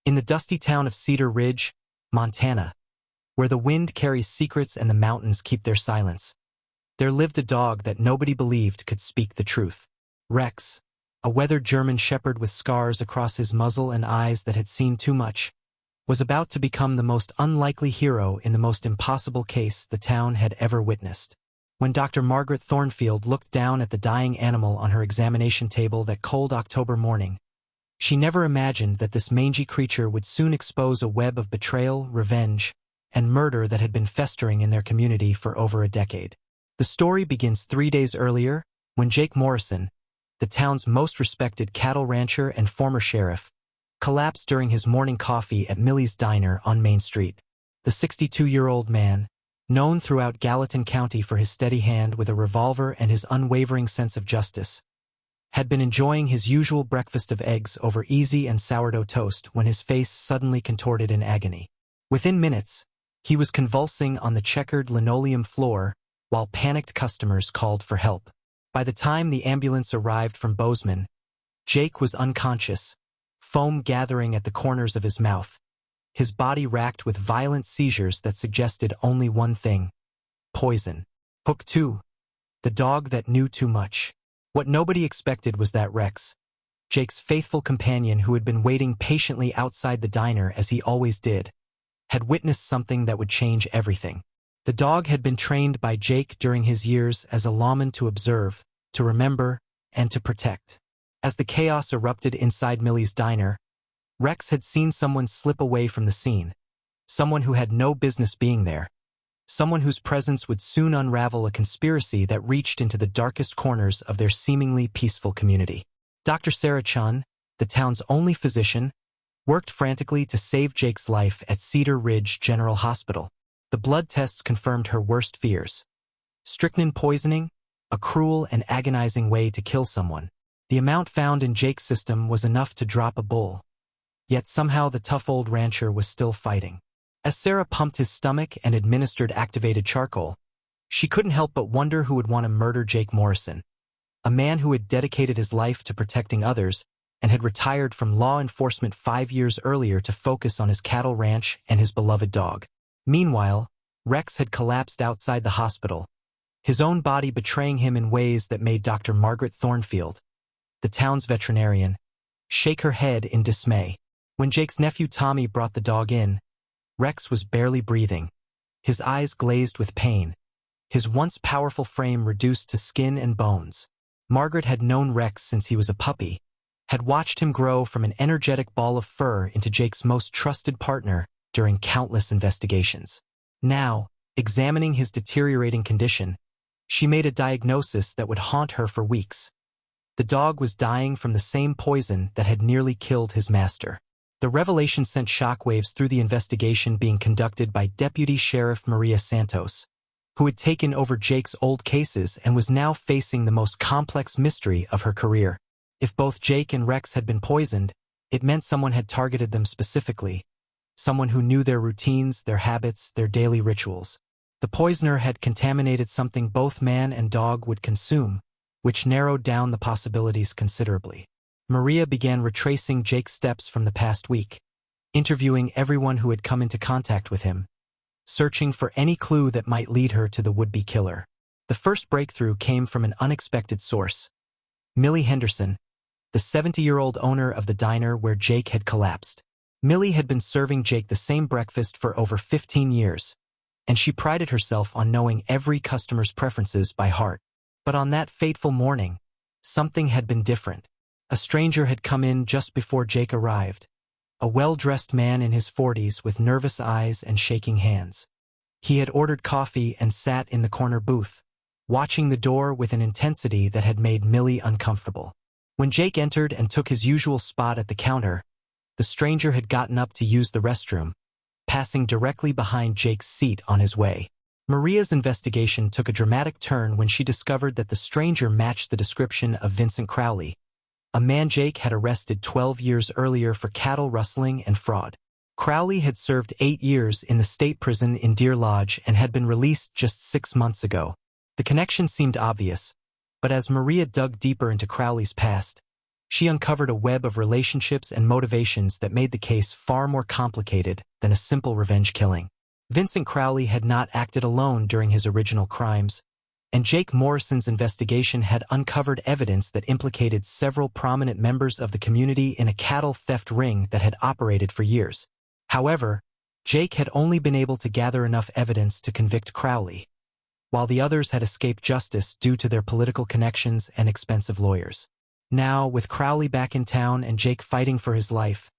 In the dusty town of Cedar Ridge, Montana, where the wind carries secrets and the mountains keep their silence, there lived a dog that nobody believed could speak the truth. Rex, a weathered German shepherd with scars across his muzzle and eyes that had seen too much, was about to become the most unlikely hero in the most impossible case the town had ever witnessed. When Dr. Margaret Thornfield looked down at the dying animal on her examination table that cold October morning, she never imagined that this mangy creature would soon expose a web of betrayal, revenge, and murder that had been festering in their community for over a decade. The story begins 3 days earlier, when Jake Morrison, the town's most respected cattle rancher and former sheriff, collapsed during his morning coffee at Millie's Diner on Main Street. The 62-year-old man, known throughout Gallatin County for his steady hand with a revolver and his unwavering sense of justice, had been enjoying his usual breakfast of eggs over easy and sourdough toast when his face suddenly contorted in agony. Within minutes, he was convulsing on the checkered linoleum floor while panicked customers called for help. By the time the ambulance arrived from Bozeman, Jake was unconscious, foam gathering at the corners of his mouth, his body racked with violent seizures that suggested only one thing: poison. Hook 2. The dog that knew too much. What nobody expected was that Rex, Jake's faithful companion who had been waiting patiently outside the diner as he always did, had witnessed something that would change everything. The dog had been trained by Jake during his years as a lawman to observe, to remember, and to protect. As the chaos erupted inside Millie's Diner, Rex had seen someone slip away from the scene, someone who had no business being there, someone whose presence would soon unravel a conspiracy that reached into the darkest corners of their seemingly peaceful community. Dr. Sarah Chun, the town's only physician, worked frantically to save Jake's life at Cedar Ridge General Hospital. The blood tests confirmed her worst fears. Strychnine poisoning, a cruel and agonizing way to kill someone. The amount found in Jake's system was enough to drop a bull. Yet somehow the tough old rancher was still fighting. As Sarah pumped his stomach and administered activated charcoal, she couldn't help but wonder who would want to murder Jake Morrison, a man who had dedicated his life to protecting others and had retired from law enforcement 5 years earlier to focus on his cattle ranch and his beloved dog. Meanwhile, Rex had collapsed outside the hospital, his own body betraying him in ways that made Dr. Margaret Thornfield, the town's veterinarian, shake her head in dismay. When Jake's nephew Tommy brought the dog in, Rex was barely breathing, his eyes glazed with pain, his once powerful frame reduced to skin and bones. Margaret had known Rex since he was a puppy, had watched him grow from an energetic ball of fur into Jake's most trusted partner during countless investigations. Now, examining his deteriorating condition, she made a diagnosis that would haunt her for weeks. The dog was dying from the same poison that had nearly killed his master. The revelation sent shockwaves through the investigation being conducted by Deputy Sheriff Maria Santos, who had taken over Jake's old cases and was now facing the most complex mystery of her career. If both Jake and Rex had been poisoned, it meant someone had targeted them specifically, someone who knew their routines, their habits, their daily rituals. The poisoner had contaminated something both man and dog would consume, which narrowed down the possibilities considerably. Maria began retracing Jake's steps from the past week, interviewing everyone who had come into contact with him, searching for any clue that might lead her to the would-be killer. The first breakthrough came from an unexpected source: Millie Henderson, the 70-year-old owner of the diner where Jake had collapsed. Millie had been serving Jake the same breakfast for over 15 years, and she prided herself on knowing every customer's preferences by heart. But on that fateful morning, something had been different. A stranger had come in just before Jake arrived, a well-dressed man in his 40s with nervous eyes and shaking hands. He had ordered coffee and sat in the corner booth, watching the door with an intensity that had made Millie uncomfortable. When Jake entered and took his usual spot at the counter, the stranger had gotten up to use the restroom, passing directly behind Jake's seat on his way. Maria's investigation took a dramatic turn when she discovered that the stranger matched the description of Vincent Crowley, a man Jake had arrested 12 years earlier for cattle rustling and fraud. Crowley had served 8 years in the state prison in Deer Lodge and had been released just 6 months ago. The connection seemed obvious, but as Maria dug deeper into Crowley's past, She uncovered a web of relationships and motivations that made the case far more complicated than a simple revenge killing. Vincent Crowley had not acted alone during his original crimes, and Jake Morrison's investigation had uncovered evidence that implicated several prominent members of the community in a cattle theft ring that had operated for years. However, Jake had only been able to gather enough evidence to convict Crowley, while the others had escaped justice due to their political connections and expensive lawyers. Now, with Crowley back in town and Jake fighting for his life,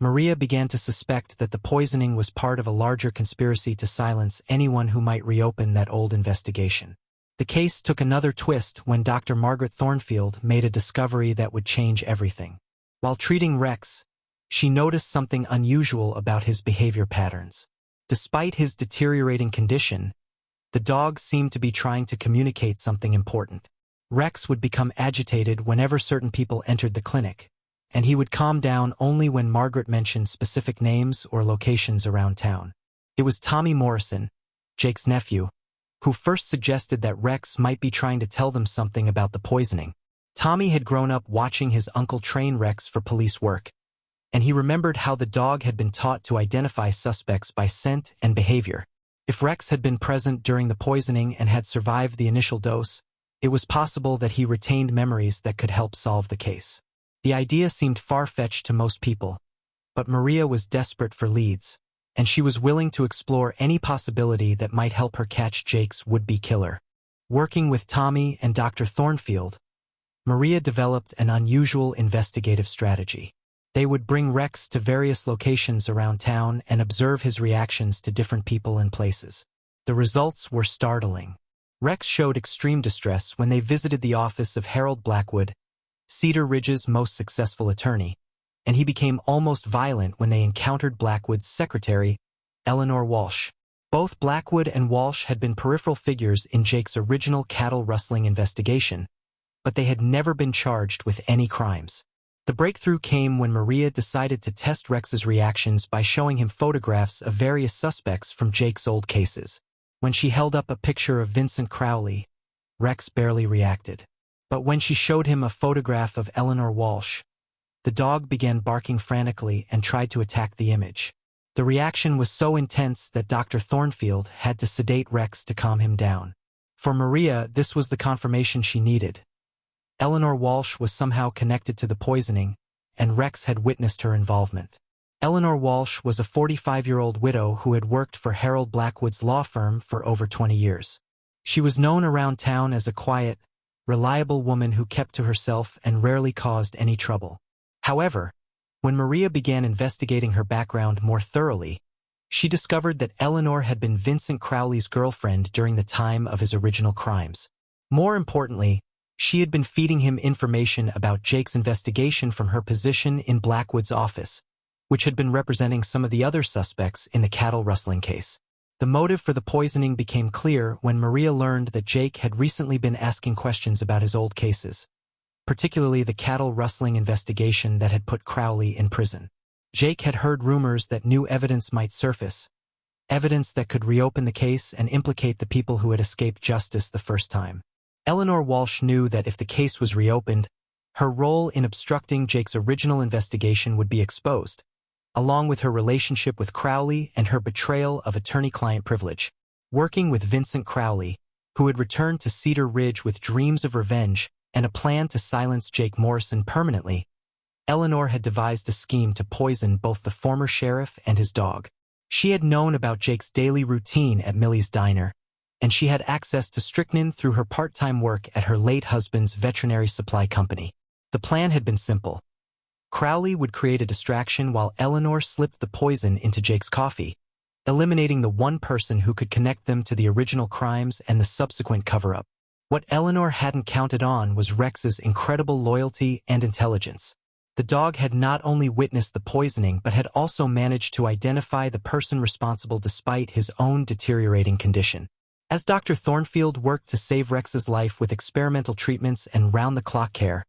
Maria began to suspect that the poisoning was part of a larger conspiracy to silence anyone who might reopen that old investigation. The case took another twist when Dr. Margaret Thornfield made a discovery that would change everything. While treating Rex, she noticed something unusual about his behavior patterns. Despite his deteriorating condition, the dog seemed to be trying to communicate something important. Rex would become agitated whenever certain people entered the clinic, and he would calm down only when Margaret mentioned specific names or locations around town. It was Tommy Morrison, Jake's nephew, who first suggested that Rex might be trying to tell them something about the poisoning. Tommy had grown up watching his uncle train Rex for police work, and he remembered how the dog had been taught to identify suspects by scent and behavior. If Rex had been present during the poisoning and had survived the initial dose, it was possible that he retained memories that could help solve the case. The idea seemed far-fetched to most people, but Maria was desperate for leads, and she was willing to explore any possibility that might help her catch Jake's would-be killer. Working with Tommy and Dr. Thornfield, Maria developed an unusual investigative strategy. They would bring Rex to various locations around town and observe his reactions to different people and places. The results were startling. Rex showed extreme distress when they visited the office of Harold Blackwood, Cedar Ridge's most successful attorney, and he became almost violent when they encountered Blackwood's secretary, Eleanor Walsh. Both Blackwood and Walsh had been peripheral figures in Jake's original cattle rustling investigation, but they had never been charged with any crimes. The breakthrough came when Maria decided to test Rex's reactions by showing him photographs of various suspects from Jake's old cases. When she held up a picture of Vincent Crowley, Rex barely reacted. But when she showed him a photograph of Eleanor Walsh, the dog began barking frantically and tried to attack the image. The reaction was so intense that Dr. Thornfield had to sedate Rex to calm him down. For Maria, this was the confirmation she needed. Eleanor Walsh was somehow connected to the poisoning, and Rex had witnessed her involvement. Eleanor Walsh was a 45-year-old widow who had worked for Harold Blackwood's law firm for over 20 years. She was known around town as a quiet, reliable woman who kept to herself and rarely caused any trouble. However, when Maria began investigating her background more thoroughly, she discovered that Eleanor had been Vincent Crowley's girlfriend during the time of his original crimes. More importantly, she had been feeding him information about Jake's investigation from her position in Blackwood's office, which had been representing some of the other suspects in the cattle rustling case. The motive for the poisoning became clear when Maria learned that Jake had recently been asking questions about his old cases, particularly the cattle rustling investigation that had put Crowley in prison. Jake had heard rumors that new evidence might surface, evidence that could reopen the case and implicate the people who had escaped justice the first time. Eleanor Walsh knew that if the case was reopened, her role in obstructing Jake's original investigation would be exposed, along with her relationship with Crowley and her betrayal of attorney-client privilege. Working with Vincent Crowley, who had returned to Cedar Ridge with dreams of revenge and a plan to silence Jake Morrison permanently, Eleanor had devised a scheme to poison both the former sheriff and his dog. She had known about Jake's daily routine at Millie's Diner, and she had access to strychnine through her part-time work at her late husband's veterinary supply company. The plan had been simple. Crowley would create a distraction while Eleanor slipped the poison into Jake's coffee, eliminating the one person who could connect them to the original crimes and the subsequent cover-up. What Eleanor hadn't counted on was Rex's incredible loyalty and intelligence. The dog had not only witnessed the poisoning but had also managed to identify the person responsible despite his own deteriorating condition. As Dr. Thornfield worked to save Rex's life with experimental treatments and round-the-clock care,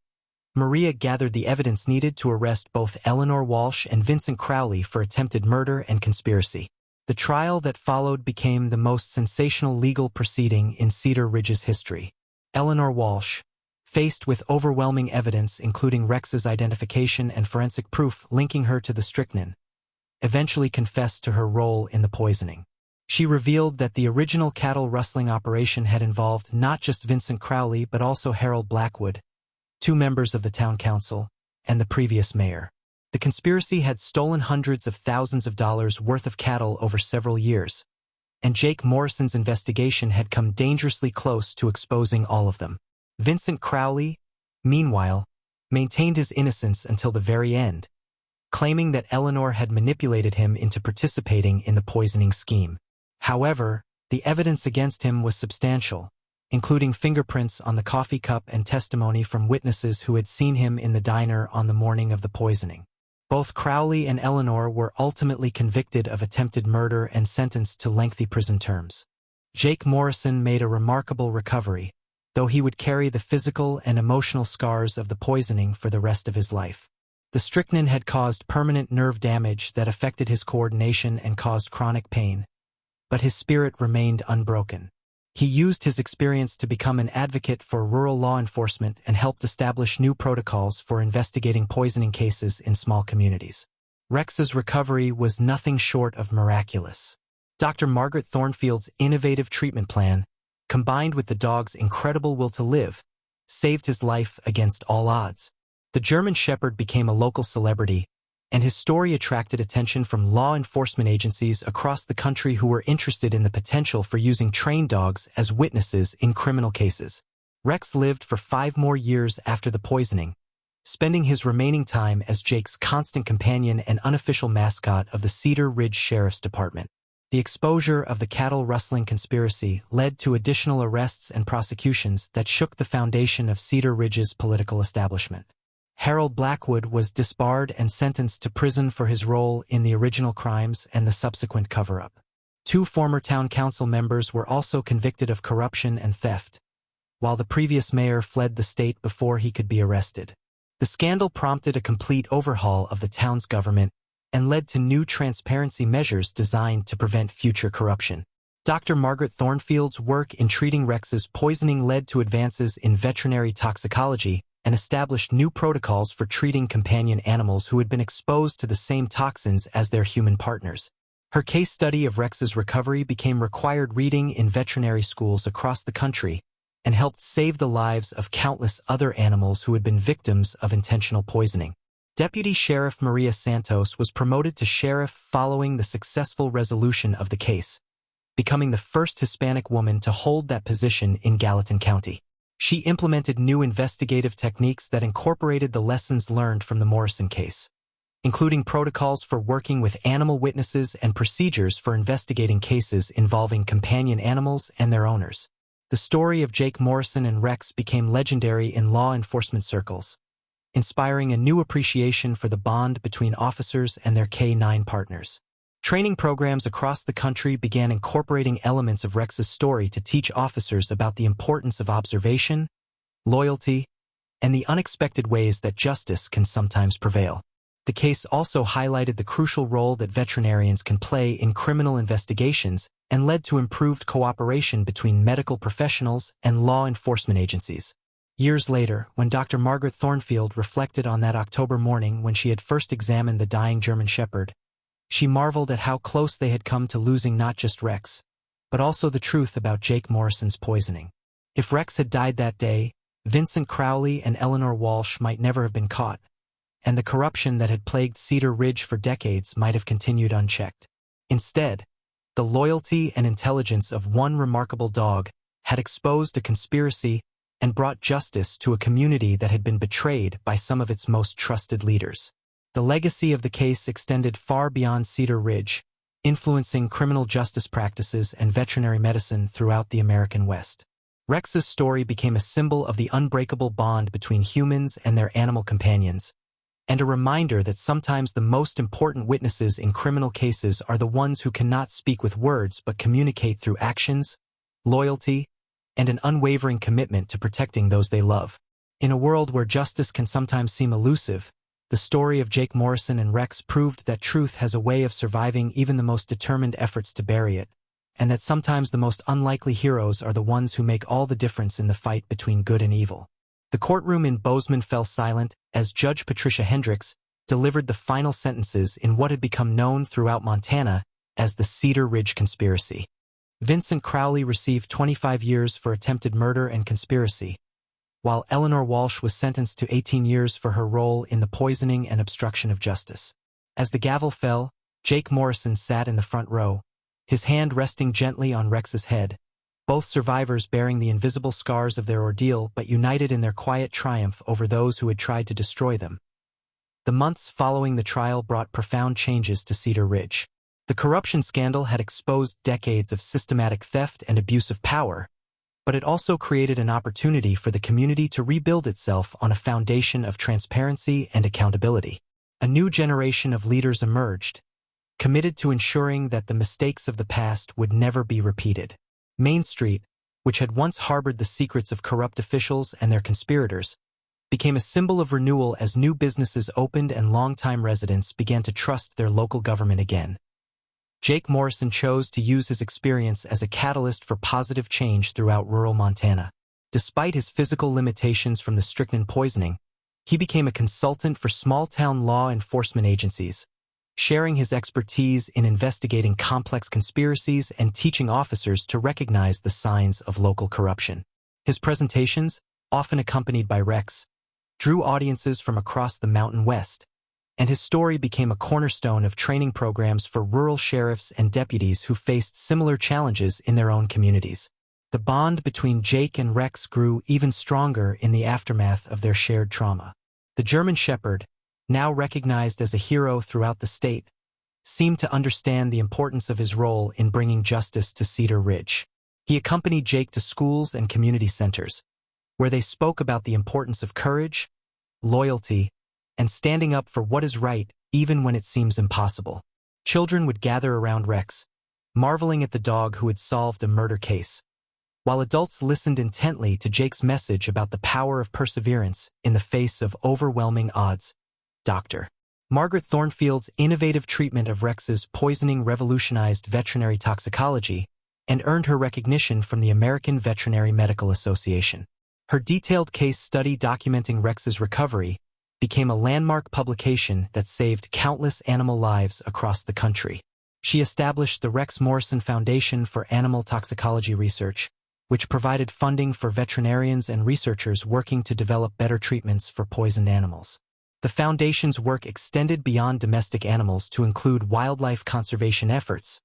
Maria gathered the evidence needed to arrest both Eleanor Walsh and Vincent Crowley for attempted murder and conspiracy. The trial that followed became the most sensational legal proceeding in Cedar Ridge's history. Eleanor Walsh, Faced with overwhelming evidence including Rex's identification and forensic proof linking her to the strychnine, eventually confessed to her role in the poisoning. She revealed that the original cattle rustling operation had involved not just Vincent Crowley but also Harold Blackwood, 2 members of the town council, and the previous mayor. The conspiracy had stolen hundreds of thousands of dollars worth of cattle over several years, and Jake Morrison's investigation had come dangerously close to exposing all of them. Vincent Crowley, meanwhile, maintained his innocence until the very end, claiming that Eleanor had manipulated him into participating in the poisoning scheme. However, the evidence against him was substantial, including fingerprints on the coffee cup and testimony from witnesses who had seen him in the diner on the morning of the poisoning. Both Crowley and Eleanor were ultimately convicted of attempted murder and sentenced to lengthy prison terms. Jake Morrison made a remarkable recovery, though he would carry the physical and emotional scars of the poisoning for the rest of his life. The strychnine had caused permanent nerve damage that affected his coordination and caused chronic pain, but his spirit remained unbroken. He used his experience to become an advocate for rural law enforcement and helped establish new protocols for investigating poisoning cases in small communities. Rex's recovery was nothing short of miraculous. Dr. Margaret Thornfield's innovative treatment plan, combined with the dog's incredible will to live, saved his life against all odds. The German Shepherd became a local celebrity, and his story attracted attention from law enforcement agencies across the country who were interested in the potential for using trained dogs as witnesses in criminal cases. Rex lived for 5 more years after the poisoning, spending his remaining time as Jake's constant companion and unofficial mascot of the Cedar Ridge Sheriff's Department. The exposure of the cattle rustling conspiracy led to additional arrests and prosecutions that shook the foundation of Cedar Ridge's political establishment. Harold Blackwood was disbarred and sentenced to prison for his role in the original crimes and the subsequent cover-up. 2 former town council members were also convicted of corruption and theft, while the previous mayor fled the state before he could be arrested. The scandal prompted a complete overhaul of the town's government and led to new transparency measures designed to prevent future corruption. Dr. Margaret Thornfield's work in treating Rex's poisoning led to advances in veterinary toxicology and established new protocols for treating companion animals who had been exposed to the same toxins as their human partners. Her case study of Rex's recovery became required reading in veterinary schools across the country and helped save the lives of countless other animals who had been victims of intentional poisoning. Deputy Sheriff Maria Santos was promoted to sheriff following the successful resolution of the case, becoming the first Hispanic woman to hold that position in Gallatin County. She implemented new investigative techniques that incorporated the lessons learned from the Morrison case, including protocols for working with animal witnesses and procedures for investigating cases involving companion animals and their owners. The story of Jake Morrison and Rex became legendary in law enforcement circles, inspiring a new appreciation for the bond between officers and their K-9 partners. Training programs across the country began incorporating elements of Rex's story to teach officers about the importance of observation, loyalty, and the unexpected ways that justice can sometimes prevail. The case also highlighted the crucial role that veterinarians can play in criminal investigations and led to improved cooperation between medical professionals and law enforcement agencies. Years later, when Dr. Margaret Thornfield reflected on that October morning when she had first examined the dying German Shepherd, she marveled at how close they had come to losing not just Rex, but also the truth about Jake Morrison's poisoning. If Rex had died that day, Vincent Crowley and Eleanor Walsh might never have been caught, and the corruption that had plagued Cedar Ridge for decades might have continued unchecked. Instead, the loyalty and intelligence of one remarkable dog had exposed a conspiracy and brought justice to a community that had been betrayed by some of its most trusted leaders. The legacy of the case extended far beyond Cedar Ridge, influencing criminal justice practices and veterinary medicine throughout the American West. Rex's story became a symbol of the unbreakable bond between humans and their animal companions, and a reminder that sometimes the most important witnesses in criminal cases are the ones who cannot speak with words but communicate through actions, loyalty, and an unwavering commitment to protecting those they love. In a world where justice can sometimes seem elusive, the story of Jake Morrison and Rex proved that truth has a way of surviving even the most determined efforts to bury it, and that sometimes the most unlikely heroes are the ones who make all the difference in the fight between good and evil. The courtroom in Bozeman fell silent as Judge Patricia Hendricks delivered the final sentences in what had become known throughout Montana as the Cedar Ridge Conspiracy. Vincent Crowley received 25 years for attempted murder and conspiracy, while Eleanor Walsh was sentenced to 18 years for her role in the poisoning and obstruction of justice. As the gavel fell, Jake Morrison sat in the front row, his hand resting gently on Rex's head, both survivors bearing the invisible scars of their ordeal but united in their quiet triumph over those who had tried to destroy them. The months following the trial brought profound changes to Cedar Ridge. The corruption scandal had exposed decades of systematic theft and abuse of power, but it also created an opportunity for the community to rebuild itself on a foundation of transparency and accountability. A new generation of leaders emerged, committed to ensuring that the mistakes of the past would never be repeated. Main Street, which had once harbored the secrets of corrupt officials and their conspirators, became a symbol of renewal as new businesses opened and longtime residents began to trust their local government again. Jake Morrison chose to use his experience as a catalyst for positive change throughout rural Montana. Despite his physical limitations from the strychnine poisoning, he became a consultant for small-town law enforcement agencies, sharing his expertise in investigating complex conspiracies and teaching officers to recognize the signs of local corruption. His presentations, often accompanied by Rex, drew audiences from across the Mountain West, and his story became a cornerstone of training programs for rural sheriffs and deputies who faced similar challenges in their own communities. The bond between Jake and Rex grew even stronger in the aftermath of their shared trauma. The German Shepherd, now recognized as a hero throughout the state, seemed to understand the importance of his role in bringing justice to Cedar Ridge. He accompanied Jake to schools and community centers, where they spoke about the importance of courage, loyalty, and standing up for what is right even when it seems impossible. Children would gather around Rex, marveling at the dog who had solved a murder case, while adults listened intently to Jake's message about the power of perseverance in the face of overwhelming odds. Dr. Margaret Thornfield's innovative treatment of Rex's poisoning revolutionized veterinary toxicology and earned her recognition from the American Veterinary Medical Association. Her detailed case study documenting Rex's recovery became a landmark publication that saved countless animal lives across the country. She established the Rex Morrison Foundation for Animal Toxicology Research, which provided funding for veterinarians and researchers working to develop better treatments for poisoned animals. The foundation's work extended beyond domestic animals to include wildlife conservation efforts,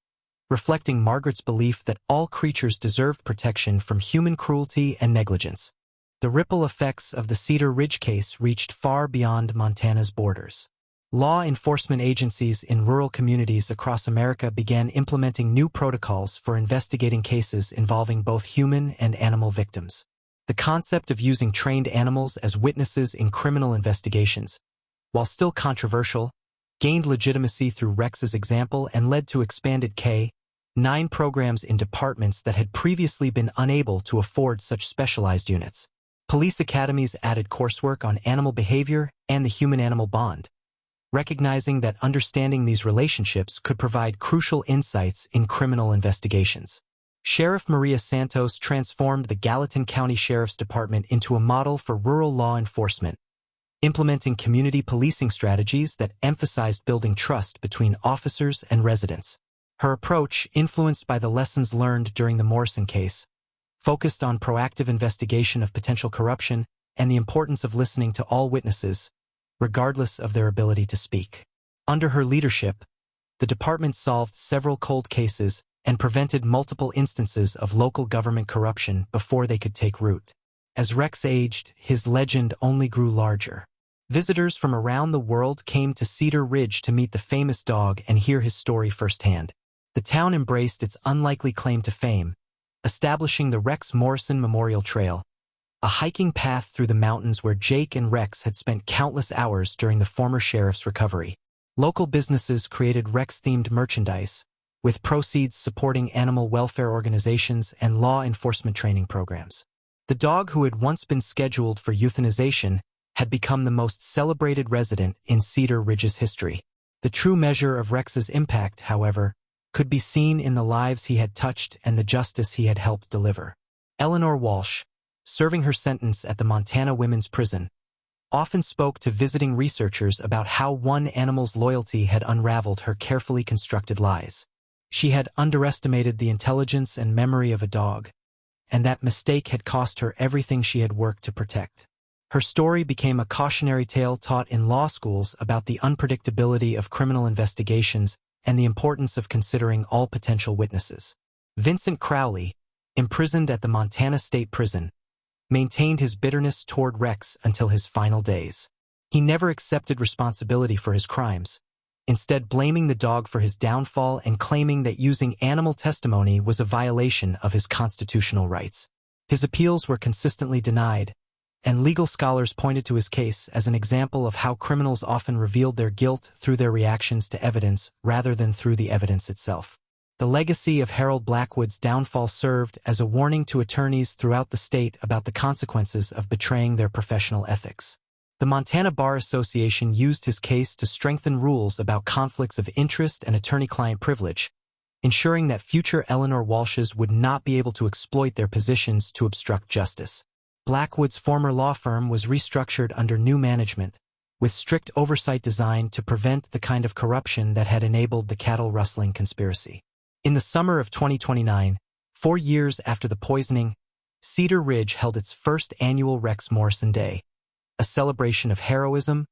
reflecting Margaret's belief that all creatures deserve protection from human cruelty and negligence. The ripple effects of the Cedar Ridge case reached far beyond Montana's borders. Law enforcement agencies in rural communities across America began implementing new protocols for investigating cases involving both human and animal victims. The concept of using trained animals as witnesses in criminal investigations, while still controversial, gained legitimacy through Rex's example and led to expanded K-9 programs in departments that had previously been unable to afford such specialized units. Police academies added coursework on animal behavior and the human-animal bond, recognizing that understanding these relationships could provide crucial insights in criminal investigations. Sheriff Maria Santos transformed the Gallatin County Sheriff's Department into a model for rural law enforcement, implementing community policing strategies that emphasized building trust between officers and residents. Her approach, influenced by the lessons learned during the Morrison case, focused on proactive investigation of potential corruption and the importance of listening to all witnesses, regardless of their ability to speak. Under her leadership, the department solved several cold cases and prevented multiple instances of local government corruption before they could take root. As Rex aged, his legend only grew larger. Visitors from around the world came to Cedar Ridge to meet the famous dog and hear his story firsthand. The town embraced its unlikely claim to fame, establishing the Rex Morrison Memorial Trail, a hiking path through the mountains where Jake and Rex had spent countless hours during the former sheriff's recovery. Local businesses created Rex-themed merchandise, with proceeds supporting animal welfare organizations and law enforcement training programs. The dog who had once been scheduled for euthanization had become the most celebrated resident in Cedar Ridge's history. The true measure of Rex's impact, however, could be seen in the lives he had touched and the justice he had helped deliver. Eleanor Walsh, serving her sentence at the Montana Women's Prison, often spoke to visiting researchers about how one animal's loyalty had unraveled her carefully constructed lies. She had underestimated the intelligence and memory of a dog, and that mistake had cost her everything she had worked to protect. Her story became a cautionary tale taught in law schools about the unpredictability of criminal investigations and the importance of considering all potential witnesses. Vincent Crowley, imprisoned at the Montana State Prison, maintained his bitterness toward Rex until his final days. He never accepted responsibility for his crimes, instead blaming the dog for his downfall and claiming that using animal testimony was a violation of his constitutional rights. His appeals were consistently denied, and legal scholars pointed to his case as an example of how criminals often revealed their guilt through their reactions to evidence rather than through the evidence itself. The legacy of Harold Blackwood's downfall served as a warning to attorneys throughout the state about the consequences of betraying their professional ethics. The Montana Bar Association used his case to strengthen rules about conflicts of interest and attorney-client privilege, ensuring that future Eleanor Walshes would not be able to exploit their positions to obstruct justice. Blackwood's former law firm was restructured under new management, with strict oversight designed to prevent the kind of corruption that had enabled the cattle rustling conspiracy. In the summer of 2029, 4 years after the poisoning, Cedar Ridge held its first annual Rex Morrison Day, a celebration of heroism,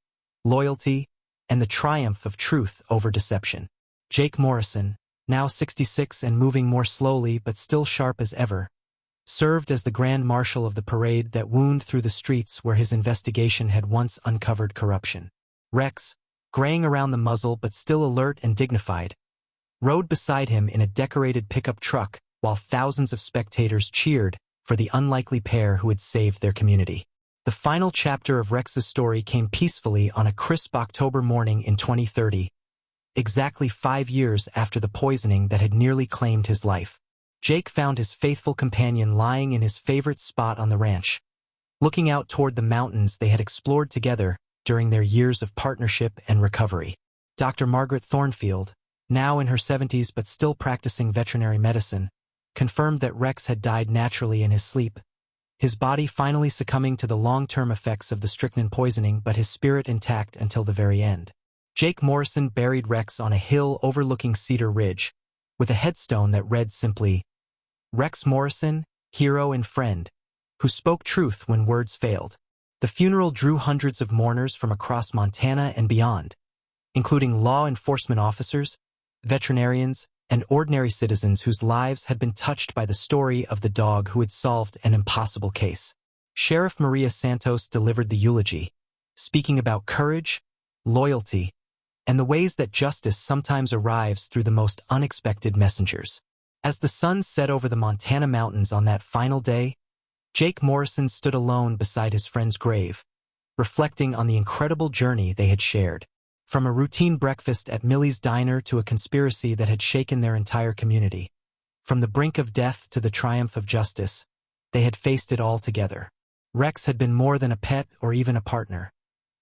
loyalty, and the triumph of truth over deception. Jake Morrison, now 66 and moving more slowly but still sharp as ever, served as the grand marshal of the parade that wound through the streets where his investigation had once uncovered corruption. Rex, graying around the muzzle but still alert and dignified, rode beside him in a decorated pickup truck while thousands of spectators cheered for the unlikely pair who had saved their community. The final chapter of Rex's story came peacefully on a crisp October morning in 2030, exactly 5 years after the poisoning that had nearly claimed his life. Jake found his faithful companion lying in his favorite spot on the ranch, looking out toward the mountains they had explored together during their years of partnership and recovery. Dr. Margaret Thornfield, now in her 70s but still practicing veterinary medicine, confirmed that Rex had died naturally in his sleep, his body finally succumbing to the long-term effects of the strychnine poisoning but his spirit intact until the very end. Jake Morrison buried Rex on a hill overlooking Cedar Ridge, with a headstone that read simply, "Rex Morrison, hero and friend, who spoke truth when words failed." The funeral drew hundreds of mourners from across Montana and beyond, including law enforcement officers, veterinarians, and ordinary citizens whose lives had been touched by the story of the dog who had solved an impossible case. Sheriff Maria Santos delivered the eulogy, speaking about courage, loyalty, and the ways that justice sometimes arrives through the most unexpected messengers. As the sun set over the Montana mountains on that final day, Jake Morrison stood alone beside his friend's grave, reflecting on the incredible journey they had shared. From a routine breakfast at Millie's Diner to a conspiracy that had shaken their entire community. From the brink of death to the triumph of justice, they had faced it all together. Rex had been more than a pet or even a partner.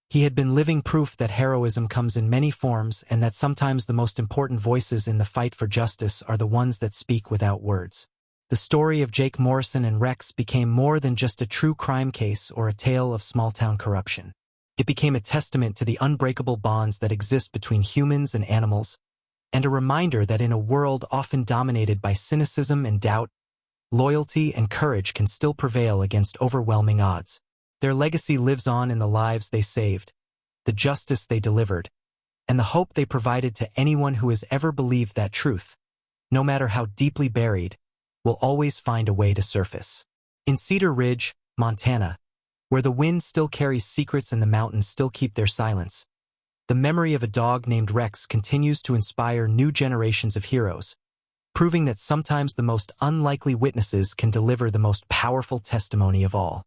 He had been living proof that heroism comes in many forms and that sometimes the most important voices in the fight for justice are the ones that speak without words. The story of Jake Morrison and Rex became more than just a true crime case or a tale of small-town corruption. It became a testament to the unbreakable bonds that exist between humans and animals, and a reminder that in a world often dominated by cynicism and doubt, loyalty and courage can still prevail against overwhelming odds. Their legacy lives on in the lives they saved, the justice they delivered, and the hope they provided to anyone who has ever believed that truth, no matter how deeply buried, will always find a way to surface. In Cedar Ridge, Montana, where the wind still carries secrets and the mountains still keep their silence, the memory of a dog named Rex continues to inspire new generations of heroes, proving that sometimes the most unlikely witnesses can deliver the most powerful testimony of all.